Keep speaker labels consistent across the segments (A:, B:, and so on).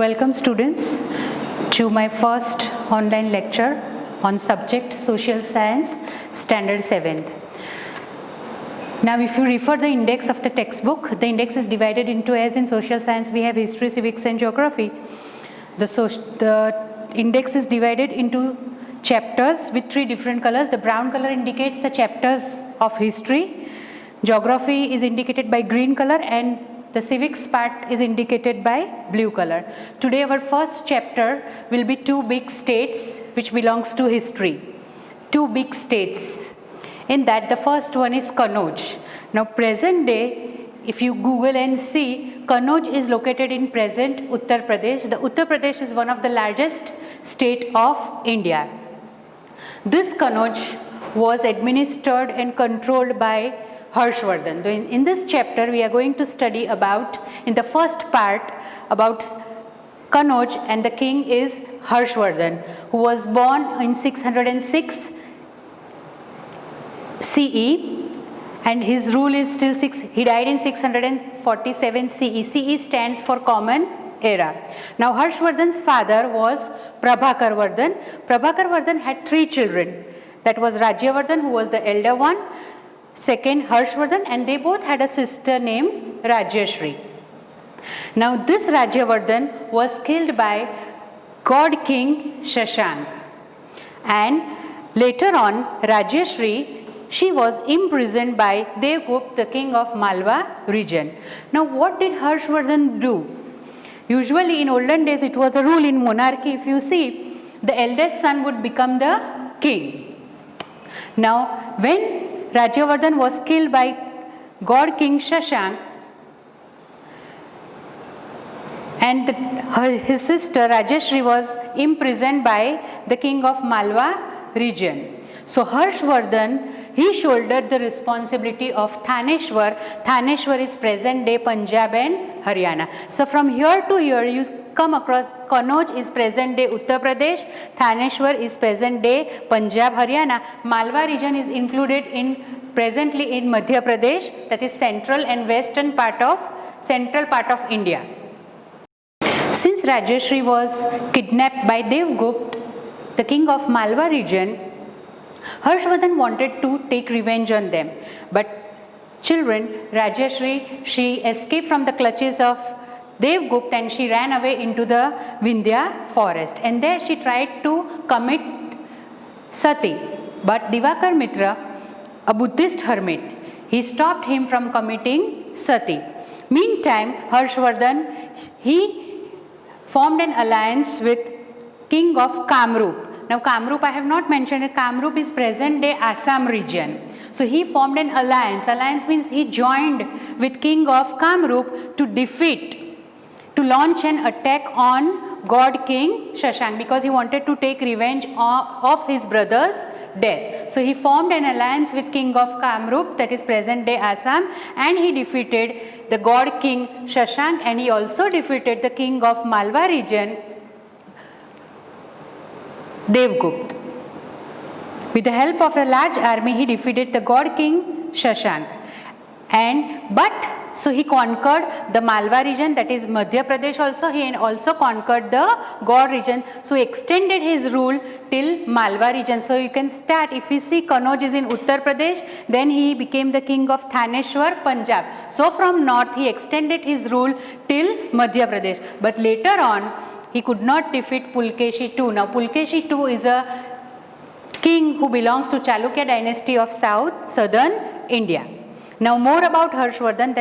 A: Welcome students to my first online lecture on subject Social Science Standard 7th. Now if you refer the index of the textbook, the index is divided into, as in social science we have history, civics and geography. The index is divided into chapters with three different colors. The brown color indicates the chapters of history, geography is indicated by green color, and the civics part is indicated by blue color. Today our first chapter will be two big states which belongs to history. Two big states. In that the first one is Kannauj. Now present day, if you Google and see, Kannauj is located in present Uttar Pradesh. The Uttar Pradesh is one of the largest state of India. This Kannauj was administered and controlled by Harshvardhan. In this chapter we are going to study about, in the first part, about Kannauj, and the king is Harshvardhan, who was born in 606 CE and his rule is still he died in 647 CE. CE stands for Common Era. Now Harshvardhan's father was Prabhakarvardhan. Prabhakarvardhan had three children. That was Rajyavardhan, who was the elder one, second Harshvardhan, and they both had a sister named Rajyashri. Now this Rajyavardhan was killed by god king Shashank, and later on Rajyashri, she was imprisoned by Devgupta, the king of Malwa region. Now what did Harshvardhan do? Usually in olden days it was a rule in monarchy, if you see, the eldest son would become the king. Now when Rajyavardhan was killed by god king Shashank, and his sister Rajyashri was imprisoned by the king of Malwa region. So Harshvardhan, he shouldered the responsibility of Thaneshwar. Thaneshwar is present day Punjab and Haryana. So from here to here you come across Kannauj is present day Uttar Pradesh, Thaneshwar is present day Punjab, Haryana. Malwa region is included in presently in Madhya Pradesh, that is central and western part of India. Since Rajyashri was kidnapped by Devgupta, the king of Malwa region, Harshvardhan wanted to take revenge on them. But children, Rajyashri, she escaped from the clutches of Devgupta and she ran away into the Vindhya forest, and there she tried to commit sati. But Divakar Mitra, a Buddhist hermit, he stopped him from committing sati. Meantime, Harshvardhan, he formed an alliance with king of Kamrup. Now Kamrup I have not mentioned it. Kamrup is present day Assam region. So he formed an alliance. Alliance means he joined with king of Kamrup to launch an attack on god king Shashank, because he wanted to take revenge of his brother's death. So he formed an alliance with king of Kamrup, that is present day Assam, and he defeated the god king Shashank, and he also defeated the king of Malwa region, Devgupta. With the help of a large army, he defeated the god king Shashank. So he conquered the Malwa region, that is Madhya Pradesh also. He also conquered the God region. So he extended his rule till Malwa region. So you can start, if we see Kannauj is in Uttar Pradesh, then he became the king of Thaneshwar, Punjab. So from north he extended his rule till Madhya Pradesh. But later on he could not defeat Pulkeshi II. Now Pulkeshi II is a king who belongs to Chalukya dynasty of southern India. Now more about Harshvardhan,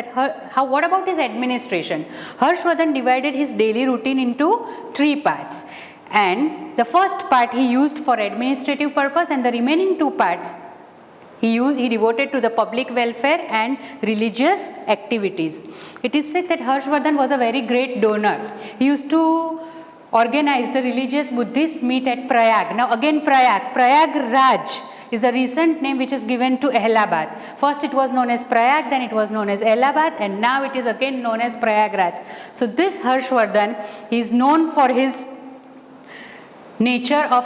A: what about his administration? Harshvardhan divided his daily routine into three parts, and the first part he used for administrative purpose, and the remaining two parts he devoted to the public welfare and religious activities. It is said that Harshvardhan was a very great donor. He used to organize the religious Buddhist meet at Prayag. Now again Prayag Raj is a recent name which is given to Allahabad. First it was known as Prayag, then it was known as Allahabad, and now it is again known as Prayagraj. So this Harshvardhan is known for his nature of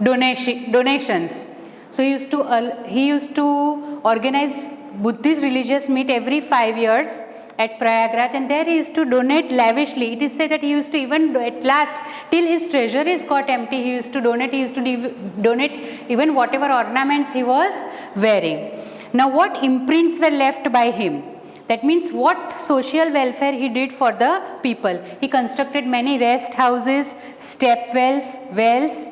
A: donations. So he used to organize Buddhist religious meet every 5 years at Prayagraj, and there he used to donate lavishly. It is said that he used to even at last, till his treasuries got empty, he used to donate. He used to donate even whatever ornaments he was wearing. Now, what imprints were left by him? That means what social welfare he did for the people. He constructed many rest houses, step wells.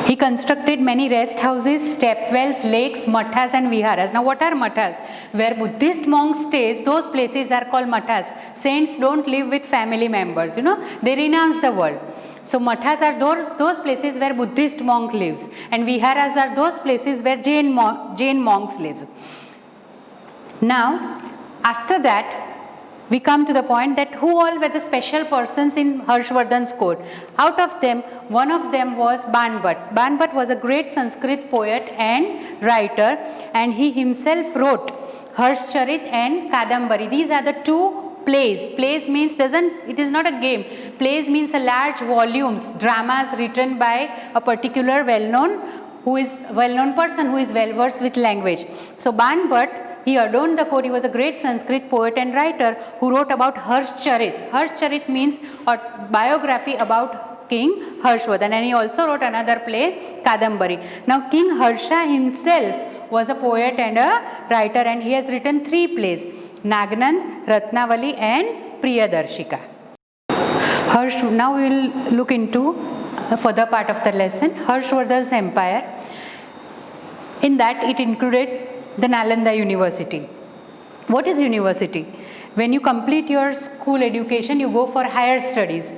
A: He constructed many rest houses, step wells, lakes, mathas and viharas. Now, what are mathas? Where Buddhist monks stays, those places are called mathas. Saints don't live with family members, they renounce the world. So, mathas are those places where Buddhist monk lives, and viharas are those places where Jain monks lives. Now, after that, we come to the point that who all were the special persons in Harshvardhan's court. Out of them, one of them was Banbhat. Banbhat was a great Sanskrit poet and writer, and he himself wrote Harshcharit and Kadambari. These are the two plays. Plays means it is not a game. Plays means a large volumes, dramas written by a particular well-known person who is well versed with language. So Banbhat, he adorned the court. He was a great Sanskrit poet and writer who wrote about Harshcharit. Harshcharit means a biography about King Harshvardhan, and he also wrote another play, Kadambari. Now, King Harsha himself was a poet and a writer, and he has written 3 plays, Nagnand, Ratnavali and Priyadarshika. Now we will look into a further part of the lesson, Harshvardhan's empire. In that, it included the Nalanda University. What is university? When you complete your school education, you go for higher studies.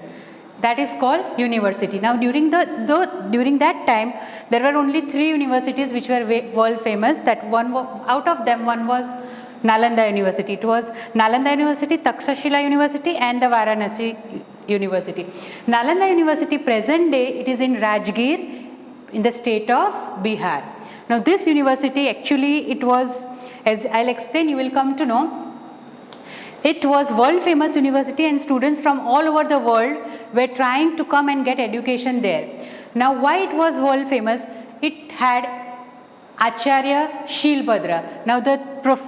A: That is called university. Now, during that time, there were only 3 universities which were world famous. Out of them, one was Nalanda University. It was Nalanda University, Takshashila University, and the Varanasi University. Nalanda University, present day, it is in Rajgir, in the state of Bihar. Now, this university actually, it was, as I'll explain, you will come to know, it was world famous university, and students from all over the world were trying to come and get education there. Now, why it was world famous? It had Acharya Shilbhadra. Now,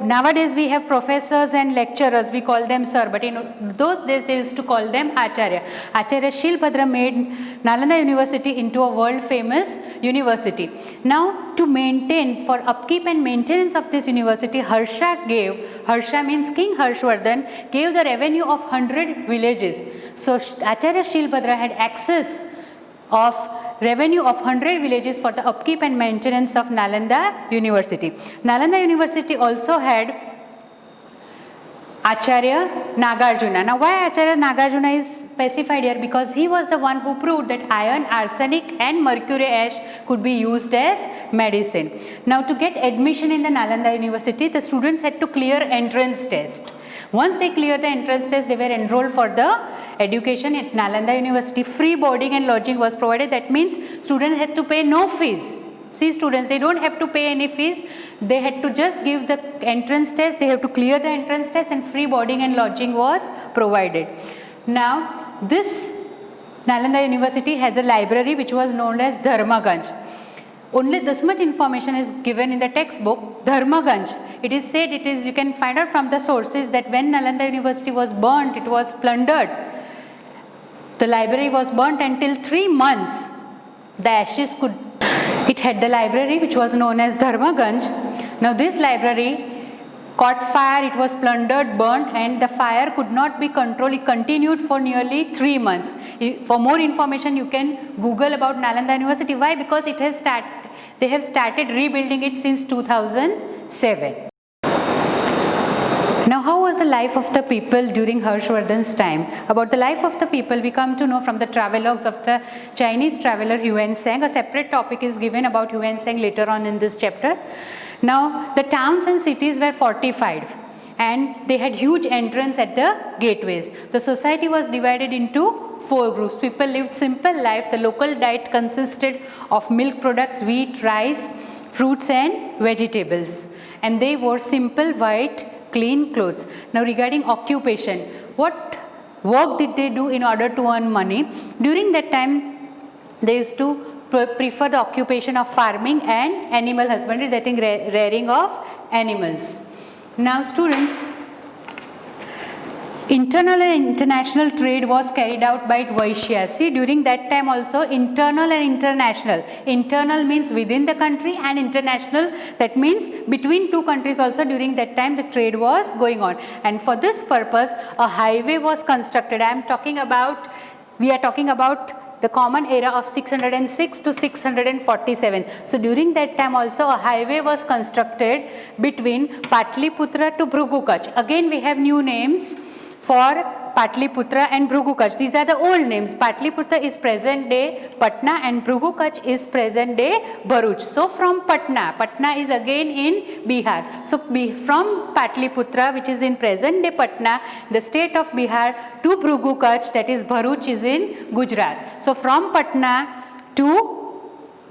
A: nowadays we have professors and lecturers, we call them sir, but in those days they used to call them Acharya. Acharya Shilbhadra made Nalanda University into a world famous university. Now, to maintain, for upkeep and maintenance of this university, Harsha means King Harshvardhan, gave the revenue of 100 villages. So, Acharya Shilbhadra had access of revenue of 100 villages for the upkeep and maintenance of Nalanda University. Nalanda University also had Acharya Nagarjuna. Now, why Acharya Nagarjuna is specified here? Because he was the one who proved that iron, arsenic and mercury ash could be used as medicine. Now, to get admission in the Nalanda University, the students had to clear entrance test. Once they cleared the entrance test, they were enrolled for the education at Nalanda University. Free boarding and lodging was provided. That means students had to pay no fees. See, students, they don't have to pay any fees. They had to just give the entrance test. They have to clear the entrance test, and free boarding and lodging was provided. Now, this Nalanda University has a library which was known as Dharmaganj. Only this much information is given in the textbook, Dharmaganj. It is said, you can find out from the sources that when Nalanda University was burnt, it was plundered. The library was burnt until 3 months. The ashes it had the library which was known as Dharmaganj. Now, this library caught fire, it was plundered, burnt, and the fire could not be controlled. It continued for nearly 3 months. For more information, you can Google about Nalanda University. Why? Because they have started rebuilding it since 2007. Now, how was the life of the people during Harshvardhan's time? About the life of the people, we come to know from the travelogues of the Chinese traveler Yuan Sang. A separate topic is given about Yuan Sang later on in this chapter. Now, the towns and cities were fortified, and they had huge entrance at the gateways. The society was divided into 4 groups. People lived simple life. The local diet consisted of milk products, wheat, rice, fruits and vegetables. And they wore simple white clean clothes. Now, regarding occupation, what work did they do in order to earn money? During that time, they used to prefer the occupation of farming and animal husbandry, that is rearing of animals. Now, students, Internal and international trade was carried out by Vaishyas. See, during that time also internal and international. Internal means within the country, and international, that means between two countries also. During that time the trade was going on, and for this purpose a highway was constructed. We are talking about the common era of 606 to 647. So during that time also a highway was constructed between Patliputra to Bhrugukach. Again we have new names for Patliputra and Bhrugukach. These are the old names. Patliputra is present day Patna and Bhrugukach is present day Bharuch. So from Patna is again in Bihar. So from Patliputra, which is in present day Patna, the state of Bihar, to Bhrugukach, that is Bharuch, is in Gujarat. So from Patna to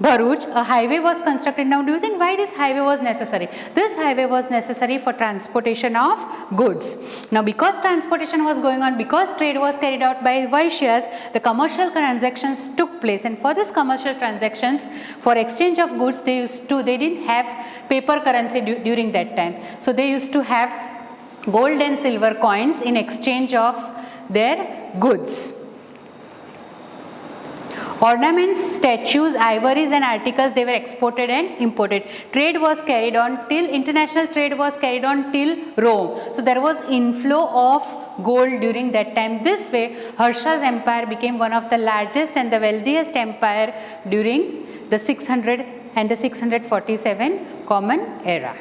A: Bharuch, a highway was constructed. Now do you think why this highway was necessary? This highway was necessary for transportation of goods. Now because transportation was going on, because trade was carried out by Vaishyas, the commercial transactions took place, and for this commercial transactions, for exchange of goods, they didn't have paper currency during that time. So they used to have gold and silver coins in exchange of their goods. Ornaments, statues, ivories and articles, they were exported and imported. Trade was carried on till, international trade was carried on till Rome. So there was inflow of gold during that time. This way Harsha's empire became one of the largest and the wealthiest empire during the 600 and the 647 common era.